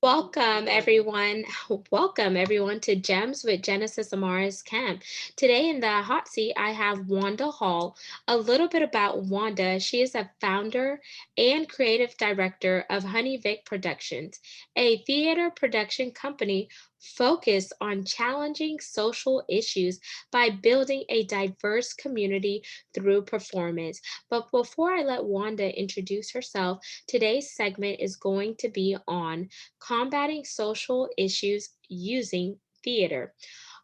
Welcome everyone. Welcome everyone to Gems with Genesis Amaris Kemp. Today in the hot seat, I have Wanda Hall. A little bit about Wanda. She is a founder and creative director of HoneyVic Productions, a theater production company focused on challenging social issues by building a diverse community through performance. But before I let Wanda introduce herself, today's segment is going to be on combating social issues using theater.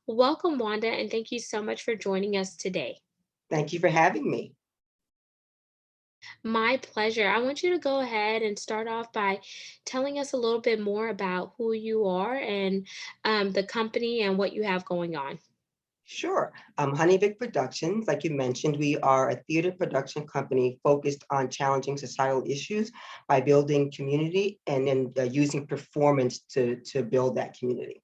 Welcome, Wanda, and thank you so much for joining us today. Thank you for having me. My pleasure. I want you to go ahead and start off by telling us a little bit more about who you are and the company and what you have going on. Sure. HoneyVic Productions, like you mentioned, we are a theater production company focused on challenging societal issues by building community and then using performance to build that community.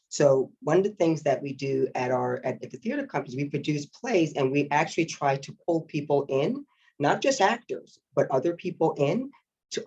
So one of the things that we do at the theater companies, we produce plays and we actually try to pull people in, not just actors, but other people in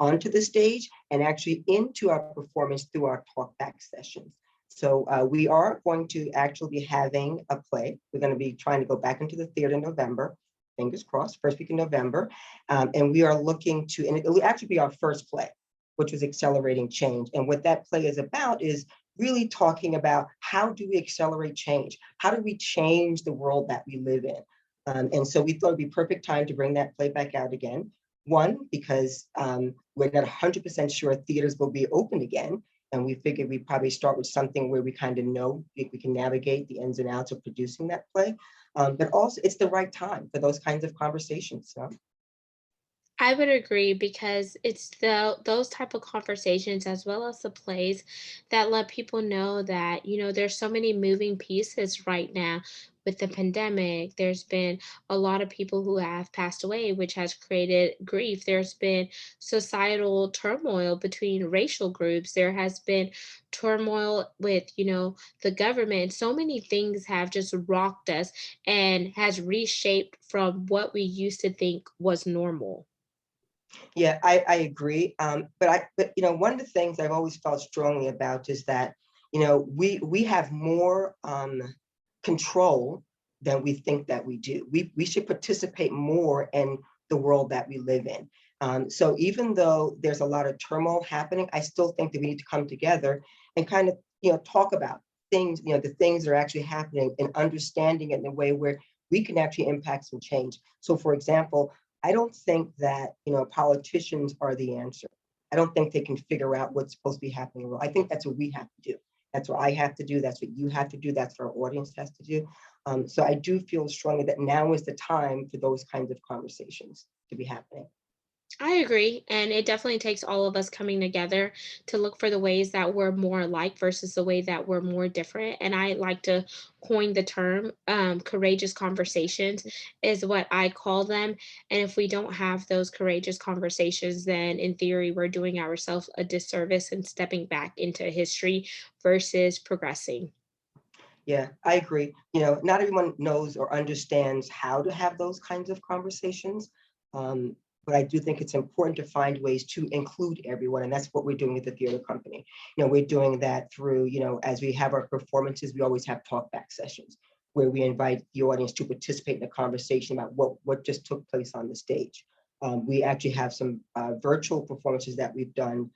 onto the stage and actually into our performance through our talkback sessions. So we are going to actually be having a play. We're going to be trying to go back into the theater in November, fingers crossed, first week in November. And we are looking to, and it will actually be our first play, which was Accelerating Change. And what that play is about is really talking about how do we accelerate change? How do we change the world that we live in? And so we thought it'd be perfect time to bring that play back out again. One, because we're not 100% sure theaters will be open again. And we figured we'd probably start with something where we kind of know we can navigate the ins and outs of producing that play. But also it's the right time for those kinds of conversations. So. I would agree because it's those type of conversations as well as the plays that let people know that, there's so many moving pieces right now with the pandemic. There's been a lot of people who have passed away, which has created grief. There's been societal turmoil between racial groups. There has been turmoil with, the government. So many things have just rocked us and has reshaped from what we used to think was normal. Yeah, I agree. But one of the things I've always felt strongly about is that, we have more control than we think that we do. We should participate more in the world that we live in. So even though there's a lot of turmoil happening, I still think that we need to come together and kind of, talk about things, the things that are actually happening and understanding it in a way where we can actually impact some change. So for example, I don't think that, politicians are the answer. I don't think they can figure out what's supposed to be happening in the world. I think that's what we have to do. That's what I have to do. That's what you have to do. That's what our audience has to do. So I do feel strongly that now is the time for those kinds of conversations to be happening. I agree. And it definitely takes all of us coming together to look for the ways that we're more alike versus the way that we're more different. And I like to coin the term courageous conversations, is what I call them. And if we don't have those courageous conversations, then in theory, we're doing ourselves a disservice and stepping back into history versus progressing. Yeah, I agree. Not everyone knows or understands how to have those kinds of conversations. Um, but I do think it's important to find ways to include everyone. And that's what we're doing at the theater company. We're doing that through, as we have our performances, we always have talkback sessions where we invite the audience to participate in a conversation about what just took place on the stage. We actually have some virtual performances that we've done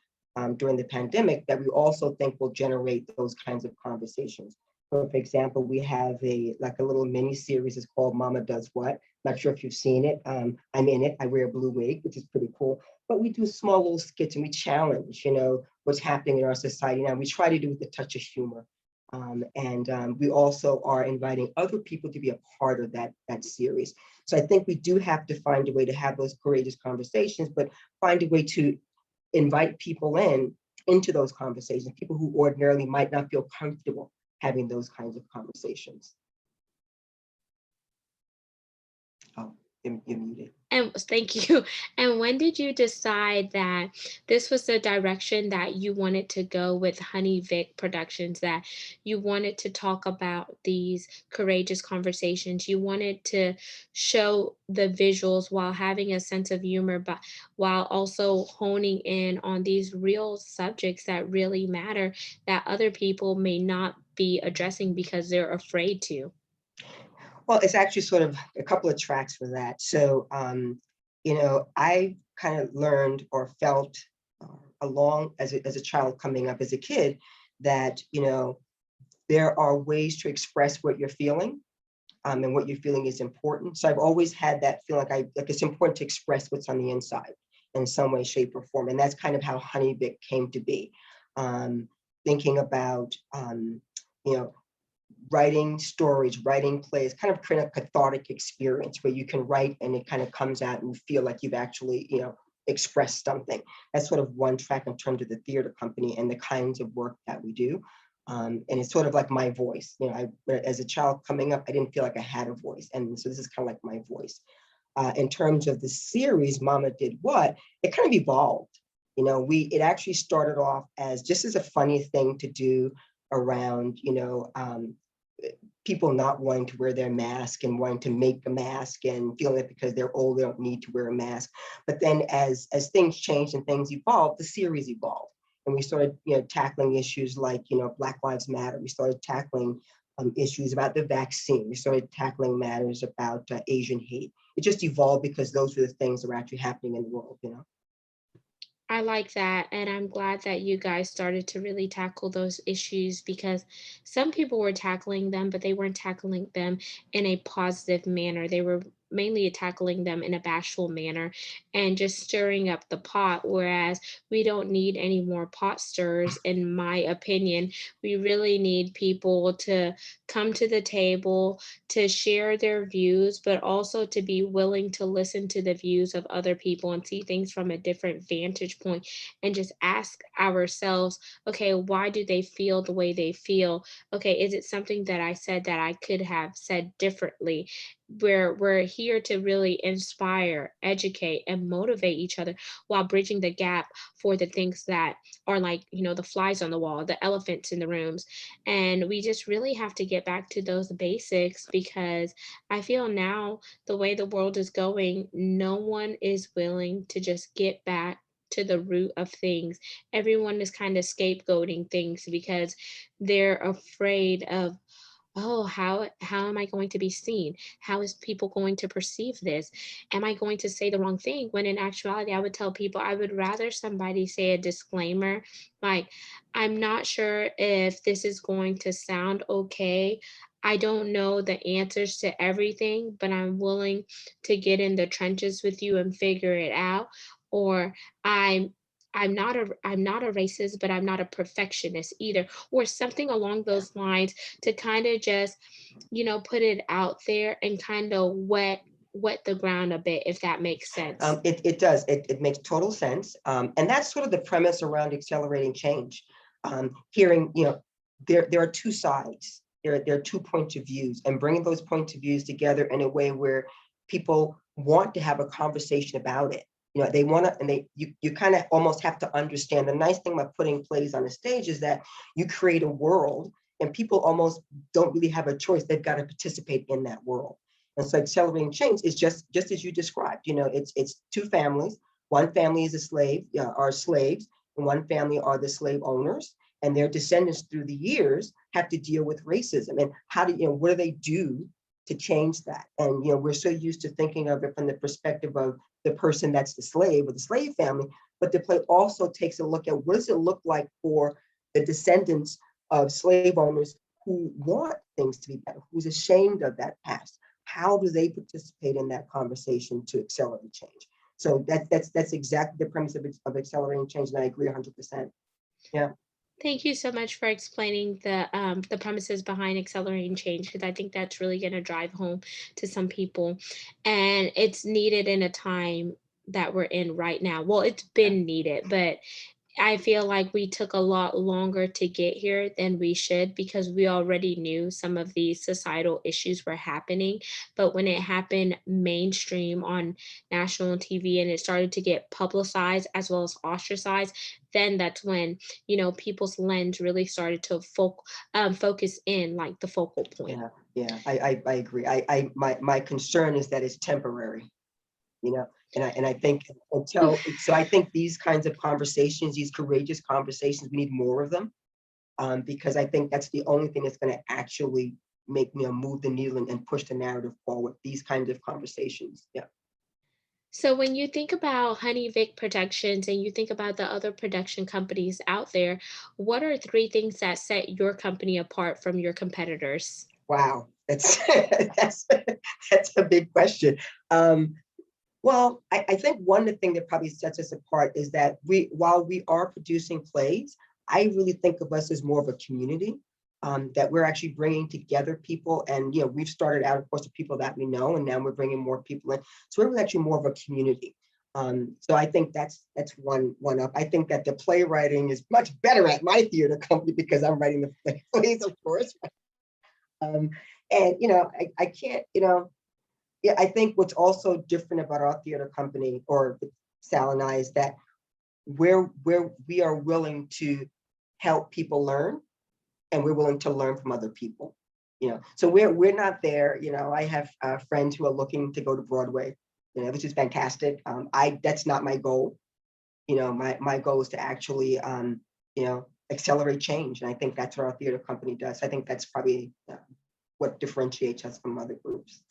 during the pandemic that we also think will generate those kinds of conversations. For example, we have a little mini series. It's called Mama Does What. Not sure if you've seen it. I'm in it. I wear a blue wig, which is pretty cool. But we do small little skits and we challenge, what's happening in our society now. We try to do it with a touch of humor. We also are inviting other people to be a part of that series. So I think we do have to find a way to have those courageous conversations, but find a way to invite people into those conversations, people who ordinarily might not feel comfortable having those kinds of conversations. Oh, You're muted. And thank you. And when did you decide that this was the direction that you wanted to go with HoneyVic Productions, that you wanted to talk about these courageous conversations? You wanted to show the visuals while having a sense of humor, but while also honing in on these real subjects that really matter that other people may not be addressing because they're afraid to. Well, it's actually sort of a couple of tracks for that. So, I kind of learned or felt along as a child coming up as a kid that, there are ways to express what you're feeling, and what you're feeling is important. So I've always had that feel like it's important to express what's on the inside in some way, shape, or form. And that's kind of how HoneyVic came to be. Um, Thinking about, you know, writing stories, writing plays, kind of create a cathartic experience where you can write and it kind of comes out and you feel like you've actually, expressed something. That's sort of one track in terms of the theater company and the kinds of work that we do. And it's sort of like my voice. As a child coming up, I didn't feel like I had a voice. And so this is kind of like my voice. In terms of the series, Mama Did What, it kind of evolved. It actually started off as just as a funny thing to do around, people not wanting to wear their mask and wanting to make a mask and feeling that because they're old, they don't need to wear a mask. But then as things changed and things evolved, the series evolved. And we started, tackling issues like, Black Lives Matter. We started tackling issues about the vaccine. We started tackling matters about Asian hate. It just evolved because those were the things that were actually happening in the world. I like that. And I'm glad that you guys started to really tackle those issues because some people were tackling them, but they weren't tackling them in a positive manner. They were mainly tackling them in a bashful manner and just stirring up the pot. Whereas we don't need any more pot stirrers, in my opinion. We really need people to come to the table, to share their views, but also to be willing to listen to the views of other people and see things from a different vantage point and just ask ourselves, okay, why do they feel the way they feel? Okay, is it something that I said that I could have said differently? We're here to really inspire, educate, and motivate each other while bridging the gap for the things that are like, the flies on the wall, the elephants in the rooms. And we just really have to get back to those basics because I feel now the way the world is going, no one is willing to just get back to the root of things. Everyone is kind of scapegoating things because they're afraid of, oh, how am I going to be seen? How is people going to perceive this? Am I going to say the wrong thing? When in actuality, I would tell people I would rather somebody say a disclaimer like, I'm not sure if this is going to sound okay. I don't know the answers to everything, but I'm willing to get in the trenches with you and figure it out. Or I'm I'm not a racist, but I'm not a perfectionist either, or something along those lines, to kind of just, put it out there and kind of wet the ground a bit, if that makes sense. It does. It makes total sense. And that's sort of the premise around accelerating change. Hearing, there are two sides. There are two points of views, and bringing those points of views together in a way where people want to have a conversation about it. They want to, and you kind of almost have to understand. The nice thing about putting plays on a stage is that you create a world, and people almost don't really have a choice. They've got to participate in that world. And so accelerating change is just as you described. It's two families. One family is a slave, are slaves, and one family are the slave owners. And their descendants through the years have to deal with racism. And what do they do to change that? And we're so used to thinking of it from the perspective of the person that's the slave or the slave family, but the play also takes a look at what does it look like for the descendants of slave owners who want things to be better, who's ashamed of that past. How do they participate in that conversation to accelerate change? So that's exactly the premise of accelerating change, and I agree 100%. Yeah. Thank you so much for explaining the premises behind accelerating change, because I think that's really going to drive home to some people, and it's needed in a time that we're in right now. Well, it's Yeah. been needed, but I feel like we took a lot longer to get here than we should because we already knew some of these societal issues were happening. But when it happened mainstream on national TV and it started to get publicized as well as ostracized, then that's when, people's lens really started to focus in like the focal point. Yeah, yeah, I agree. My concern is that it's temporary, you know, and I think so I think these kinds of conversations, these courageous conversations, we need more of them, because I think that's the only thing that's going to actually make move the needle and push the narrative forward. These kinds of conversations. Yeah. So when you think about HoneyVic Productions and you think about the other production companies out there, what are three things that set your company apart from your competitors? Wow, that's that's that's a big question. Um, Well, I think one of the things that probably sets us apart is that while we are producing plays, I really think of us as more of a community, that we're actually bringing together people. And, we've started out, of course, with people that we know, and now we're bringing more people in. So we're actually more of a community. So I think that's one up. I think that the playwriting is much better at my theater company because I'm writing the plays, of course. Um, and, I can't, yeah, I think what's also different about our theater company or Sal and I is that where we are willing to help people learn, and we're willing to learn from other people. So we're not there. I have friends who are looking to go to Broadway, which is fantastic. I That's not my goal. My goal is to actually accelerate change, and I think that's what our theater company does. I think that's probably what differentiates us from other groups.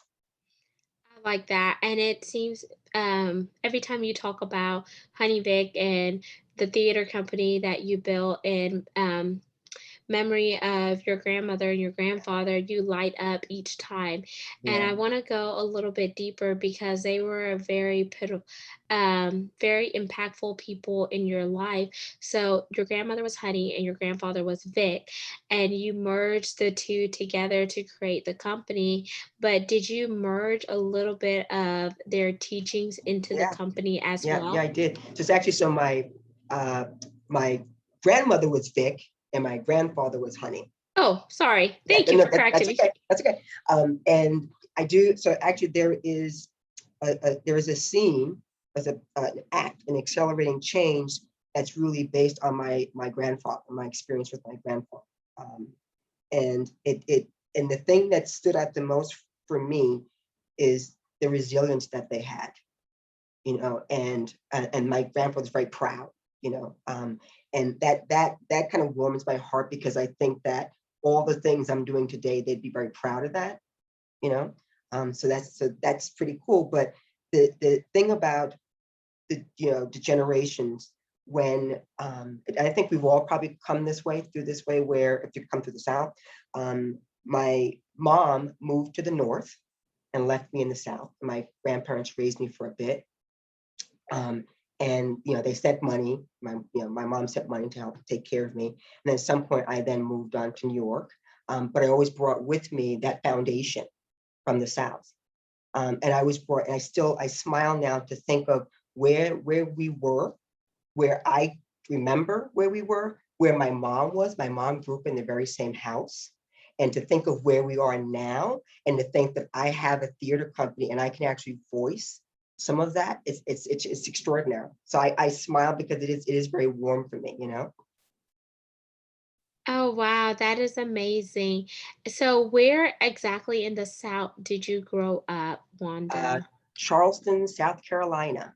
I like that. And it seems every time you talk about HoneyVic and the theater company that you built and memory of your grandmother and your grandfather, you light up each time. And Yeah. I want to go a little bit deeper because they were a very impactful people in your life. So your grandmother was Honey and your grandfather was Vic, and you merged the two together to create the company. But did you merge a little bit of their teachings into the Yeah. company as Yeah, I well? did. Just actually, so uh, my grandmother was Vic, and my grandfather was Honey. Oh, sorry. Yeah, Thank you no, for correcting that's me. okay. That's okay. And I do. So actually, there is a scene, as an act, an accelerating change that's really based on my grandfather, my experience with my grandfather. Um, and and the thing that stood out the most for me is the resilience that they had, and my grandfather's very proud, and that kind of warms my heart because I think that all the things I'm doing today, they'd be very proud of that, you know. So that's pretty cool. But the thing about the generations, when and I think we've all probably come this way through this way, where if you come through the South, my mom moved to the North and left me in the South. My grandparents raised me for a bit, um, and they sent money. My mom sent money to help take care of me. And then at some point, I then moved on to New York. But I always brought with me that foundation from the South. And I was brought, and I smile now to think of where we were, where I remember where we were, where my mom was. My mom grew up in the very same house. And to think of where we are now, and to think that I have a theater company and I can actually voice some of that, it's extraordinary. So I smile because it is very warm for me. Oh, wow, that is amazing. So where exactly in the South did you grow up, Uh, Wanda? Charleston, South Carolina.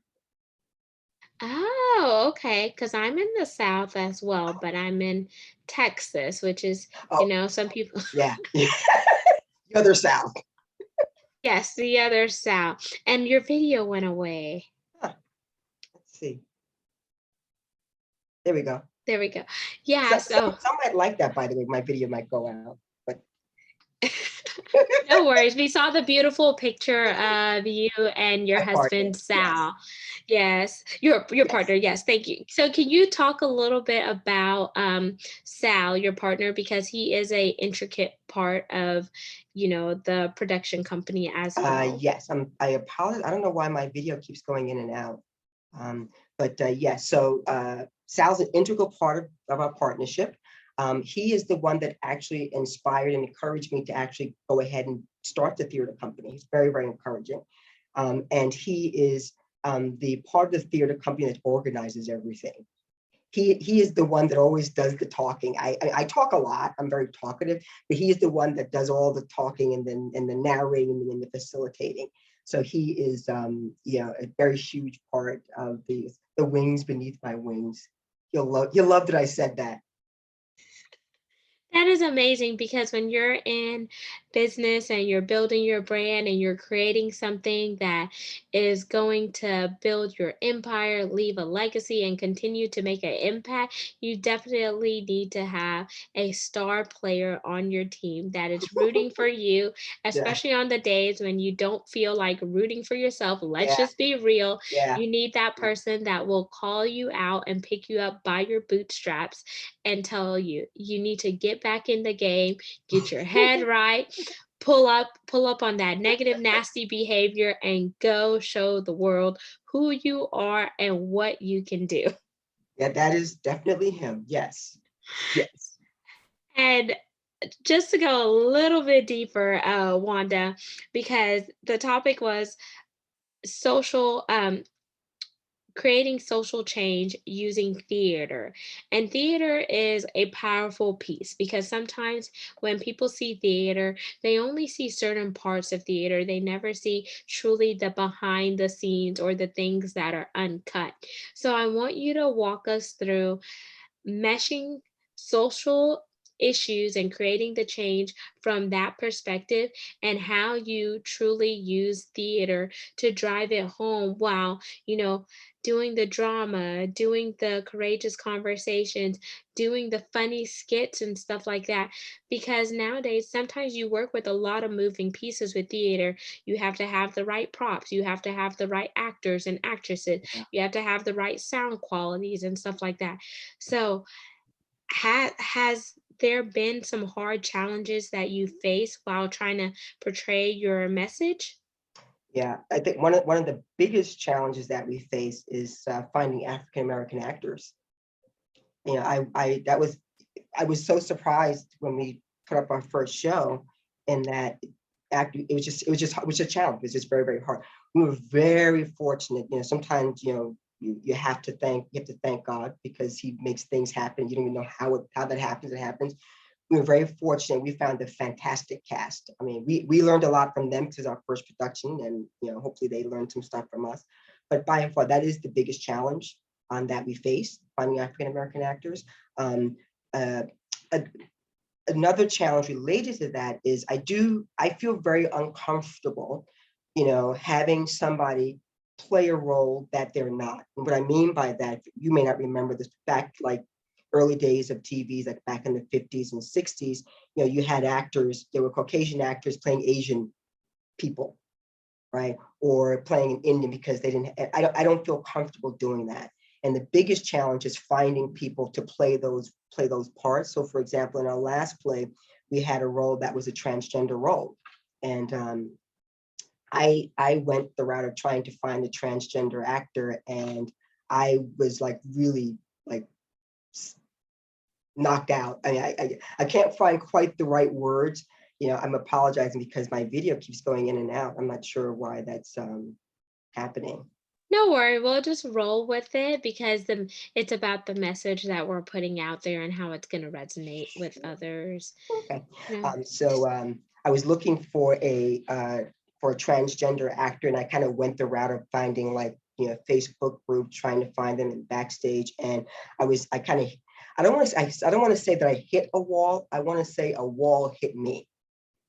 Oh, okay. Because 'cause I'm in the South as well, but I'm in Texas, which is, Oh, some people yeah. The other South. yes, the other South. And your video went away. Huh, let's see. There we go. There we go. Yeah, So, so some might like that, by the way. My video might go out, but no worries. We saw the beautiful picture of you and your my partner. husband, Yes, Sal. Yes, your yes. partner. Yes, thank you. So, can you talk a little bit about Sal, your partner, because he is a intricate part of, the production company as well. Yes, I apologize. I don't know why my video keeps going in and out. But yes, so Sal's an integral part of our partnership. He is the one that actually inspired and encouraged me to actually go ahead and start the theater company. He's very, very encouraging. And he is the part of the theater company that organizes everything. He is the one that always does the talking. I talk a lot. I'm very talkative, but he is the one that does all the talking and then the narrating and the facilitating. So he is a very huge part of the wings beneath my wings. You'll love that I said that. That is amazing because when you're in business and you're building your brand and you're creating something that is going to build your empire, leave a legacy, and continue to make an impact, you definitely need to have a star player on your team that is rooting for you, Yeah, especially on the days when you don't feel like rooting for yourself. Let's yeah, just be real. yeah, You need that person that will call you out and pick you up by your bootstraps and tell you you need to get back in the game, get your head right, pull up on that negative nasty behavior and go show the world who you are and what you can do. yeah. That is definitely him. Yes, yes. And just to go a little bit deeper, Wanda, because the topic was social creating social change using theater. And theater is a powerful piece because sometimes when people see theater, they only see certain parts of theater. They never see truly the behind the scenes or the things that are uncut. So I want you to walk us through meshing social issues and creating the change from that perspective and how you truly use theater to drive it home while doing the drama, doing the courageous conversations, doing the funny skits and stuff like that. Because nowadays sometimes you work with a lot of moving pieces with theater. You have to have the right props, you have to have the right actors and actresses, Yeah. you have to have the right sound qualities and stuff like that. So has there been some hard challenges that you face while trying to portray your message? Yeah, I think one of the biggest challenges that we face is finding African American actors. I that was I was so surprised when we put up our first show, and that it was a challenge. It was just very, very hard. We were very fortunate. Sometimes you have to thank God because He makes things happen. You don't even know how that happens. It happens. We were very fortunate. We found a fantastic cast. I mean, we learned a lot from them because our first production, and hopefully they learned some stuff from us. But by and far, that is the biggest challenge that we face, finding African American actors. Um, uh, a- Another challenge related to that is I feel very uncomfortable, having somebody play a role that they're not. And what I mean by that, you may not remember this back, like early days of TVs, like back in the 50s and 60s, you had actors, there were Caucasian actors playing Asian people, right? Or playing an Indian because they didn't, I don't feel comfortable doing that. And the biggest challenge is finding people to play those parts. So for example, in our last play, we had a role that was a transgender role. And I went the route of trying to find a transgender actor, and I was like really like knocked out. I mean, I can't find quite the right words. I'm apologizing because my video keeps going in and out. I'm not sure why that's happening. No worry, we'll just roll with it because it's about the message that we're putting out there and how it's going to resonate with others. Okay. You know, I was looking for a transgender actor, and I kind of went the route of finding like Facebook group, trying to find them in backstage, and I kind of I don't want to say that I hit a wall. I want to say a wall hit me.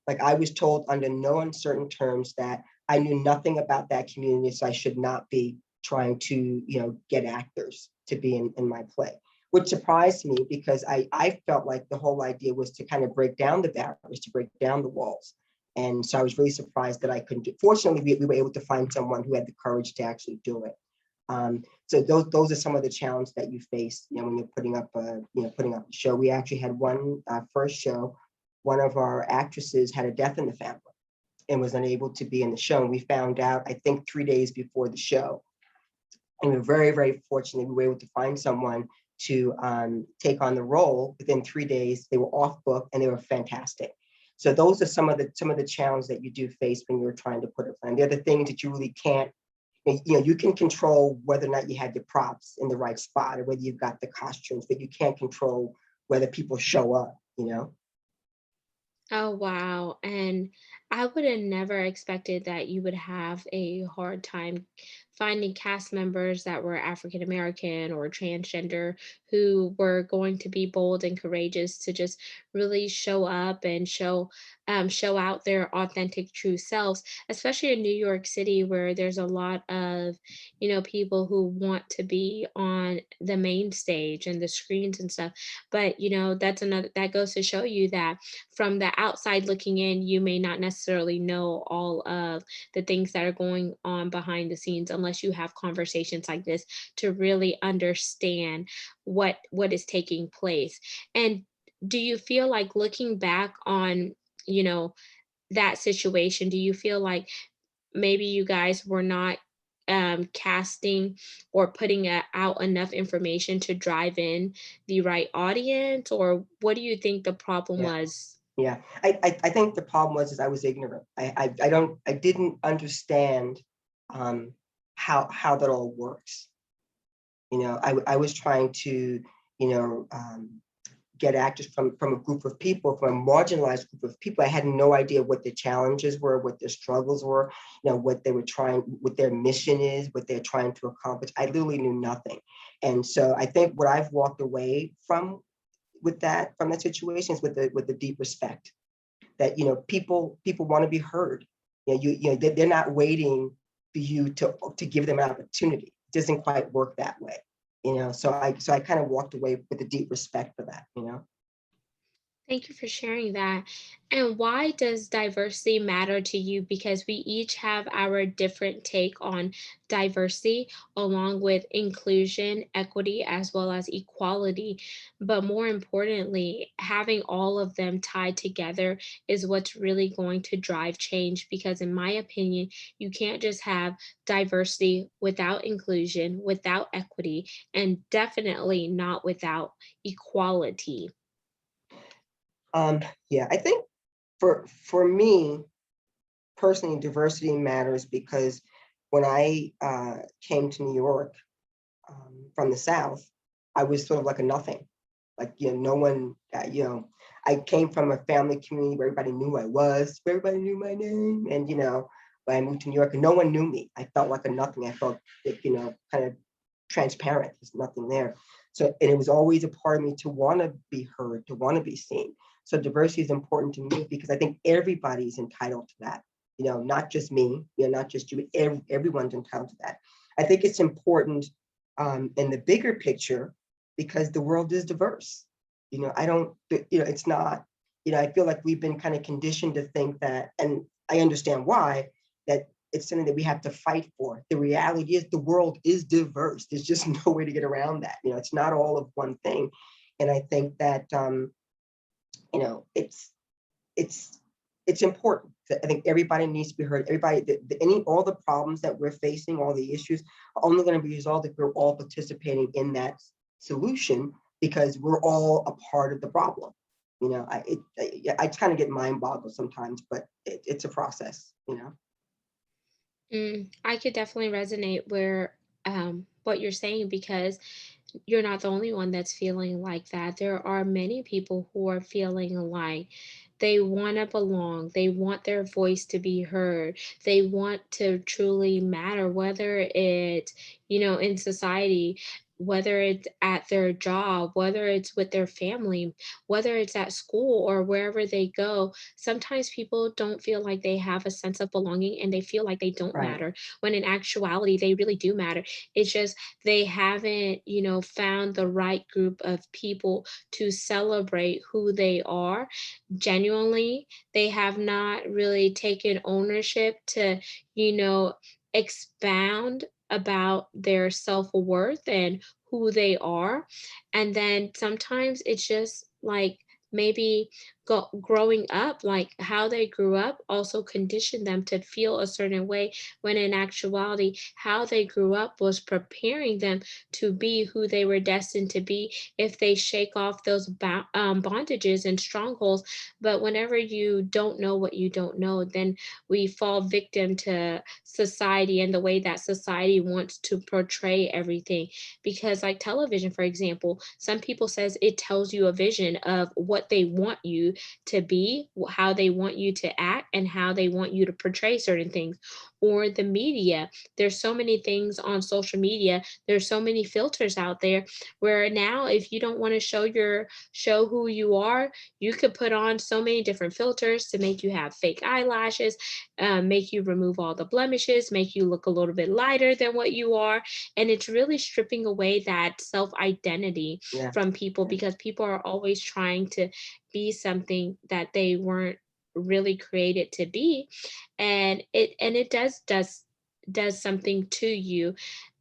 Like I was told under no uncertain terms that I knew nothing about that community, so I should not be trying to, get actors to be in my play, which surprised me because I felt like the whole idea was to kind of break down the barriers, to break down the walls. And so I was really surprised that I couldn't do. Fortunately, we were able to find someone who had the courage to actually do it. So those are some of the challenges that you face, when you're putting up a show. We actually had one first show. One of our actresses had a death in the family and was unable to be in the show. And we found out, I think, 3 days before the show. And we were very, very fortunate. We were able to find someone to take on the role. Within 3 days, they were off book and they were fantastic. So those are some of the challenges that you do face when you're trying to put a plan. They're the things that you really can't. You can control whether or not you had your props in the right spot or whether you've got the costumes, but you can't control whether people show up. Oh, wow. And I would have never expected that you would have a hard time finding cast members that were African American or transgender who were going to be bold and courageous to just really show up and show out their authentic true selves, especially in New York City where there's a lot of, people who want to be on the main stage and the screens and stuff. But, that goes to show you that from the outside looking in, you may not necessarily know all of the things that are going on behind the scenes unless you have conversations like this to really understand what is taking place. And do you feel like looking back on, you know, that situation, do you feel like maybe you guys were not casting or putting out enough information to drive in the right audience, or what do you think the problem Yeah. was? Yeah, I think the problem was is I was ignorant. I didn't understand um, how that all works. I was trying to you know um, get actors from a group of people, from a marginalized group of people. I had no idea what their challenges were, what their struggles were, what they were trying, what their mission is, what they're trying to accomplish. I literally knew nothing, and so I think what I've walked away from that situation is with the deep respect that people want to be heard. They're not waiting for you to give them an opportunity. It doesn't quite work that way. So I kind of walked away with a deep respect for that. Thank you for sharing that. And why does diversity matter to you? Because we each have our different take on diversity, along with inclusion, equity, as well as equality. But more importantly, having all of them tied together is what's really going to drive change. Because, in my opinion, you can't just have diversity without inclusion, without equity, and definitely not without equality. um yeah, I think for me personally, diversity matters because when I came to New York from the South, I was sort of like a nothing. Like, no one, I came from a family community where everybody knew who I was, where everybody knew my name. And, when I moved to New York and no one knew me, I felt like a nothing. I felt like, kind of transparent. There's nothing there. So, and it was always a part of me to want to be heard, to want to be seen. So diversity is important to me because I think everybody's entitled to that. Not just me, not just you, everyone's entitled to that. I think it's important in the bigger picture because the world is diverse. I don't, it's not, I feel like we've been kind of conditioned to think that, and I understand why, that it's something that we have to fight for. The reality is the world is diverse. There's just no way to get around that. It's not all of one thing. And I think that, you know, it's, it's, it's important. I think everybody needs to be heard. Everybody, all the problems that we're facing, all the issues are only going to be resolved if we're all participating in that solution because we're all a part of the problem. I kind of get mind boggled sometimes, but it's a process. I could definitely resonate where what you're saying because you're not the only one that's feeling like that. There are many people who are feeling like they want to belong. They want their voice to be heard. They want to truly matter, whether it's, in society, whether it's at their job, whether it's with their family, whether it's at school or wherever they go. Sometimes people don't feel like they have a sense of belonging and they feel like they don't Right. matter, when in actuality, they really do matter. It's just they haven't, found the right group of people to celebrate who they are genuinely. They have not really taken ownership to, you know, expound about their self-worth and who they are. And then sometimes it's just like maybe growing up, like how they grew up, also conditioned them to feel a certain way, when in actuality, how they grew up was preparing them to be who they were destined to be if they shake off those bondages and strongholds. But whenever you don't know what you don't know, then we fall victim to society and the way that society wants to portray everything. Because like television, for example, some people says it tells you a vision of what they want you to be, how they want you to act, and how they want you to portray certain things. Or the media, there's so many things on social media, there's so many filters out there, where now if you don't want to show who you are, you could put on so many different filters to make you have fake eyelashes, make you remove all the blemishes, make you look a little bit lighter than what you are. And it's really stripping away that self identity Yeah. from people, Yeah. because people are always trying to be something that they weren't really created to be. And it does something to you,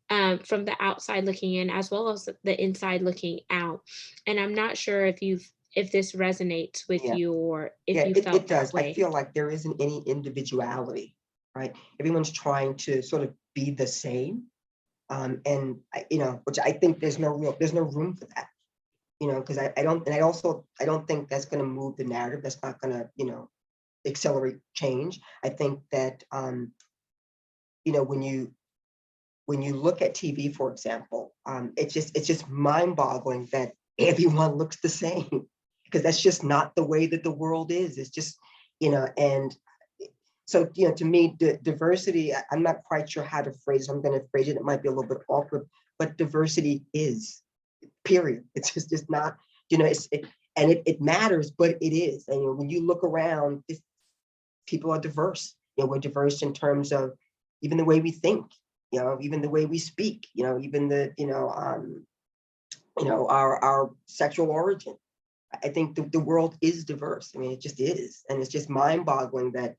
from the outside looking in as well as the inside looking out. And I'm not sure if this resonates with Yeah. you, or if Yeah, you it felt that does. I way. feel like there isn't any individuality, right? Everyone's trying to sort of be the same. And which I think there's no room for that, because I don't, and I don't think that's going to move the narrative. That's not going to, accelerate change. I think that, when you look at TV, for example, it's just mind-boggling that everyone looks the same, because that's just not the way that the world is. It's just, and so, to me, diversity, I'm not quite sure how to phrase it. I'm going to phrase it. It might be a little bit awkward, but diversity is, period. It's just not, and it matters, but it is. And when you look around, people are diverse. We're diverse in terms of even the way we think, even the way we speak, even our sexual origin. I think the world is diverse. I mean, it just is. And it's just mind boggling that,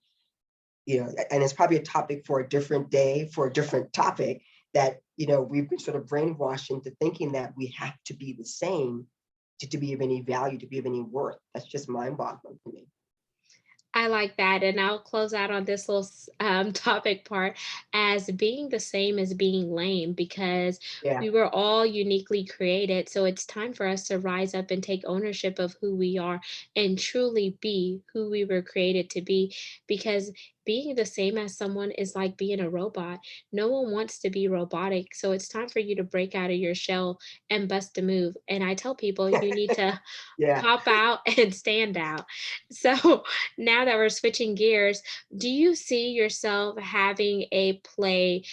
and it's probably a topic for a different day, for a different topic, that, we've been sort of brainwashed into thinking that we have to be the same to be of any value, to be of any worth. That's just mind boggling to me. I like that. And I'll close out on this little topic part as being the same as being lame, because Yeah. we were all uniquely created. So it's time for us to rise up and take ownership of who we are and truly be who we were created to be. Because being the same as someone is like being a robot. No one wants to be robotic. So it's time for you to break out of your shell and bust a move. And I tell people you need to Yeah. pop out and stand out. So now that we're switching gears, do you see yourself having a play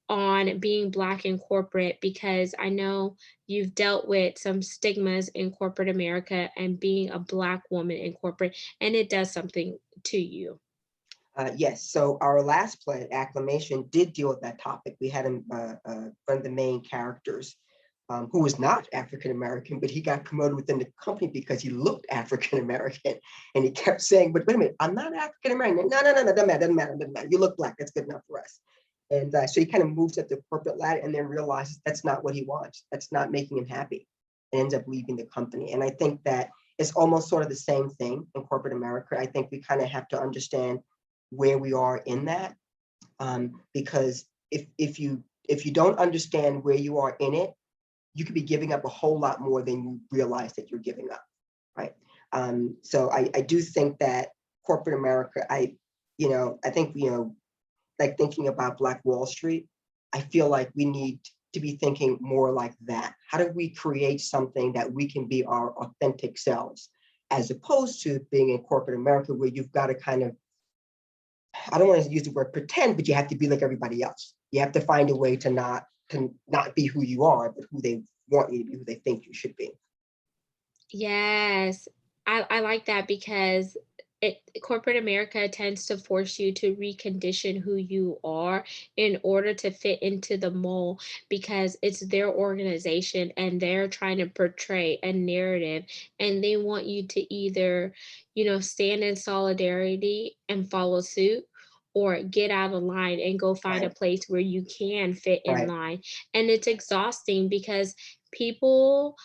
on being Black in corporate? Because I know you've dealt with some stigmas in corporate America and being a Black woman in corporate, and it does something to you. Yes, so our last play, Acclamation, did deal with that topic. We had one of the main characters, who was not African American, but he got promoted within the company because he looked African American, and he kept saying, "But wait a minute, I'm not African American. No, no, no, no, doesn't matter. You look Black. That's good enough for us." And so he kind of moves up the corporate ladder, and then realizes that's not what he wants. That's not making him happy, and ends up leaving the company. And I think that it's almost sort of the same thing in corporate America. I think we kind of have to understand where we are in that, because if you don't understand where you are in it, you could be giving up a whole lot more than you realize that you're giving up, right? So I do think that corporate America, I think, like thinking about Black Wall Street, I feel like we need to be thinking more like that. How do we create something that we can be our authentic selves, as opposed to being in corporate America, where you've got to kind of, I don't want to use the word pretend, but you have to be like everybody else. You have to find a way to not be who you are, but who they want you to be, who they think you should be. Yes, I like that, because corporate America tends to force you to recondition who you are in order to fit into the mold, because it's their organization and they're trying to portray a narrative, and they want you to either, stand in solidarity and follow suit, or get out of line and go find a Right, place where you can fit in right, line. And it's exhausting, because people,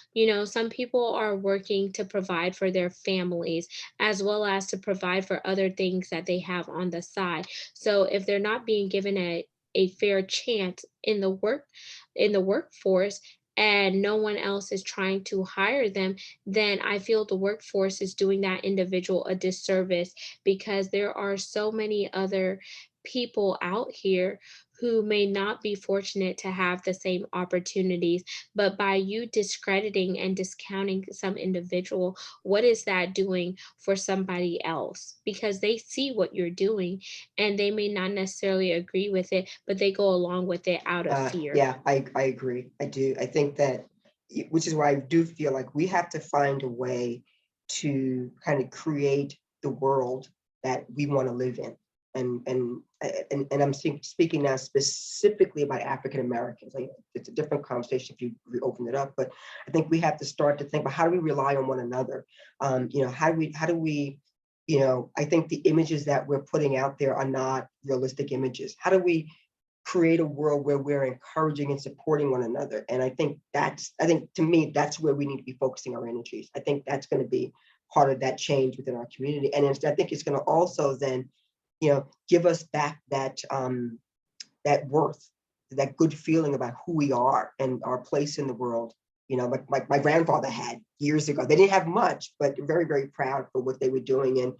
some people are working to provide for their families as well as to provide for other things that they have on the side. So if they're not being given a fair chance in the workforce, and no one else is trying to hire them, then I feel the workforce is doing that individual a disservice, because there are so many other people out here who may not be fortunate to have the same opportunities. But by you discrediting and discounting some individual, what is that doing for somebody else? Because they see what you're doing and they may not necessarily agree with it, but they go along with it out of fear. Yeah, I agree. I do. I think that, which is why I do feel like we have to find a way to kind of create the world that we want to live in. And I'm speaking now specifically about African Americans. Like, it's a different conversation if you open it up, but I think we have to start to think about, how do we rely on one another? How do we, I think the images that we're putting out there are not realistic images. How do we create a world where we're encouraging and supporting one another? And I think to me, that's where we need to be focusing our energies. I think that's going to be part of that change within our community. And I think it's going to also then, give us back that worth, that good feeling about who we are and our place in the world. Like my grandfather had years ago. They didn't have much, but very, very proud for what they were doing, and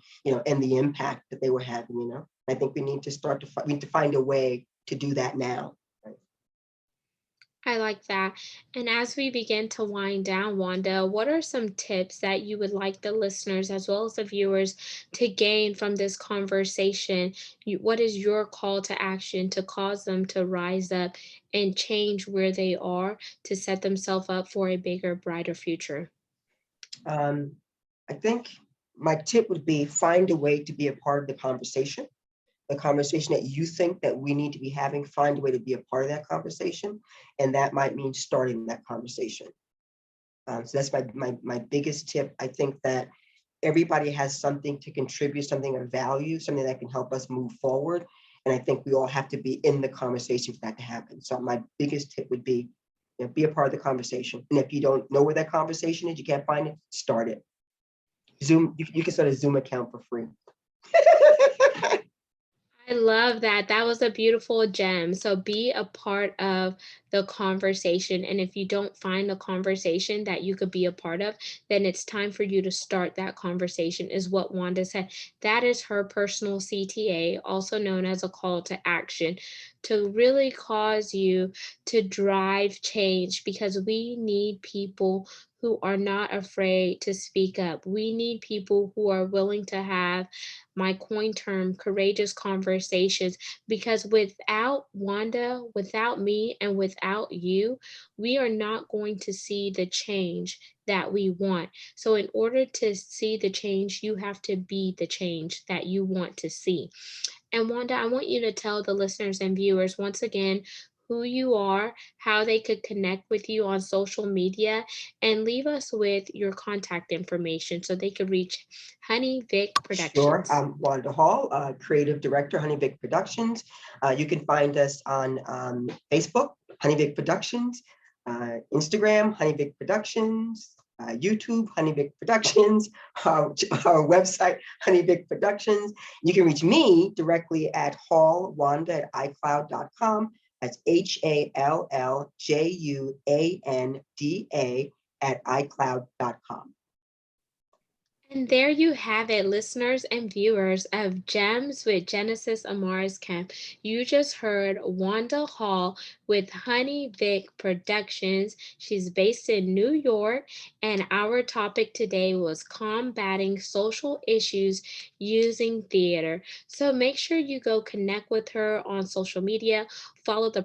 the impact that they were having. I think we need to we need to find a way to do that now. Right? I like that. And as we begin to wind down, Wanda, what are some tips that you would like the listeners as well as the viewers to gain from this conversation? What is your call to action to cause them to rise up and change where they are to set themselves up for a bigger, brighter future? Um, I think my tip would be, find a way to be a part of the conversation that you think that we need to be having. Find a way to be a part of that conversation, and that might mean starting that conversation. So that's my biggest tip. I think that everybody has something to contribute, something of value, something that can help us move forward. And I think we all have to be in the conversation for that to happen. So my biggest tip would be, be a part of the conversation. And if you don't know where that conversation is, you can't find it, start it. Zoom, you can start a Zoom account for free. I love that. That was a beautiful gem. So be a part of the conversation. And if you don't find a conversation that you could be a part of, then it's time for you to start that conversation, is what Wanda said. That is her personal CTA, also known as a call to action, to really cause you to drive change, because we need people who are not afraid to speak up. We need people who are willing to have, my coin term, courageous conversations, because without Wanda, without me, and without you, we are not going to see the change that we want. So, in order to see the change, you have to be the change that you want to see. And Wanda, I want you to tell the listeners and viewers once again who you are, how they could connect with you on social media, and leave us with your contact information so they could reach HoneyVic Sure. Productions. I'm Wanda Hall, creative director, HoneyVic Productions. You can find us on Facebook, HoneyVic Productions, Instagram, HoneyVic Productions, YouTube, HoneyVic Productions, our website, HoneyVic Productions. You can reach me directly at hallwanda@icloud.com. That's HALLJUANDA at icloud.com. And there you have it, listeners and viewers of Gems with Genesis Amaris Kemp. You just heard Wanda Hall with HoneyVic Productions. She's based in New York, and our topic today was combating social issues using theater. So make sure you go connect with her on social media, follow the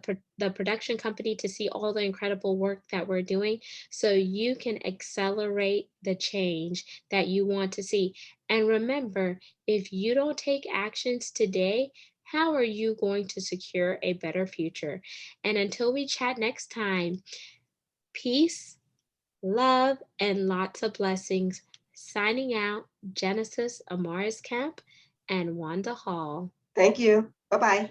production company to see all the incredible work that we're doing, so you can accelerate the change that you want to see. And remember, if you don't take actions today, how are you going to secure a better future? And until we chat next time, peace, love, and lots of blessings. Signing out, Genesis Amaris Kemp and Wanda Hall. Thank you. Bye-bye.